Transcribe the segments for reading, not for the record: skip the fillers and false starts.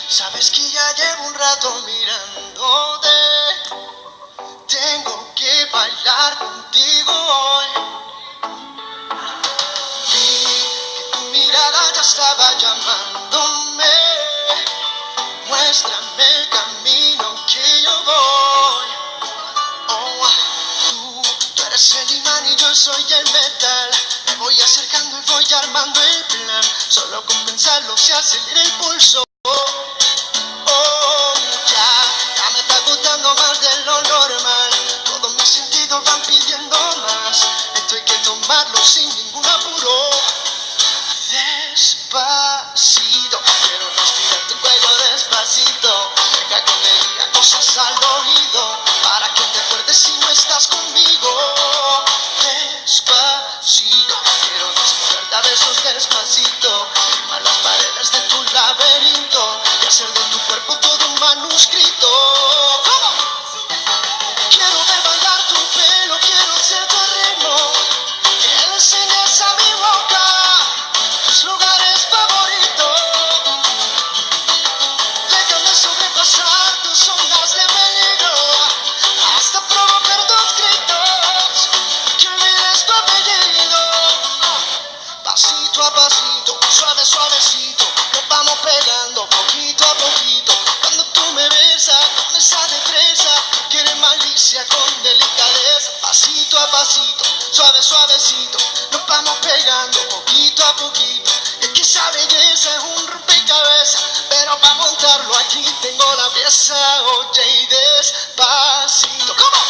Sabes que ya llevo un rato mirándote. Tengo que bailar contigo hoy. Vi que tu mirada ya estaba llamándome. Muéstrame el camino que yo voy. Oh, tú eres el imán y yo soy el metal. Me voy acercando y voy armando el plan. Solo con pensarlo se acelera el pulso. Ya me está gustando más de lo normal. Todos mis sentidos van pidiendo más. Esto hay que tomarlo sin ningún apuro. Despacito, quiero respirar tu cuello despacito. Deja que te diga cosas al oído, para que te acuerdes si no estás conmigo. Despacito, quiero desnudarte a besos despacito. Firmar las paredes de tu laberinto y hacer de tu cuerpo todo un manuscrito. ¿Cómo? Quiero ver bailar tu pelo, quiero ser tu ritmo. Que le enseñes a mi boca tus lugares favoritos. Déjame sobrepasar tus ondas de peligro, hasta provocar tus gritos, que olvides tu apellido. Pasito a pasito, suave suavecito, nos vamos pegando poquito a poquito. Cuando tú me besas con esa destreza, quieres malicia con delicadeza. Pasito a pasito, suave suavecito, nos vamos pegando poquito a poquito. Es que esa belleza es un rompecabezas, pero para montarlo aquí tengo la pieza. Oye, y despacito, ¿cómo?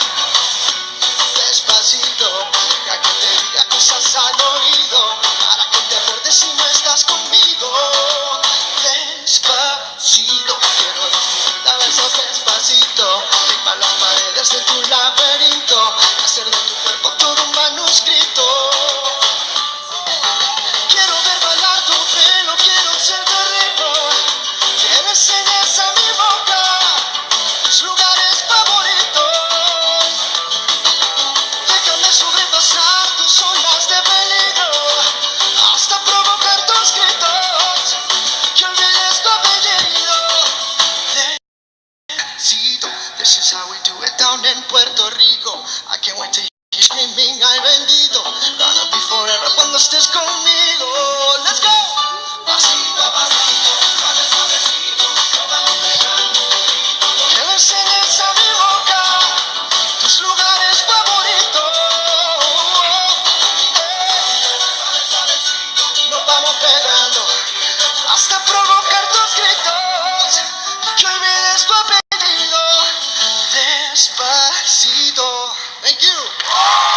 Despacito, deja que te diga cosas al oído, para que te acuerdes si no estás conmigo. Despacito, quiero desnudarte a besos despacito. Firmar las paredes de tu laberinto, hacer de tu cuerpo todo un manuscrito. Quiero ver bailar tu pelo, quiero ser tu ritmo. Que le enseñes a mi boca tus lugares favoritos. Déjame sobrepasar tus ondas de peligro, hasta provocar tus gritos, que olvides tu apellido. Despacito, this is how we do it down in Puerto Rico. I can't wait to hear you screaming, ay bendito. Gonna be forever cuando estés conmigo. Let's go. Pasito a pasito, suave suavecito, nos vamos pegando. Que le enseñes a mi boca tus lugares favoritos. Nos vamos pegando hasta provocar tus gritos, que olvides tu apellido. Despacito. Thank you.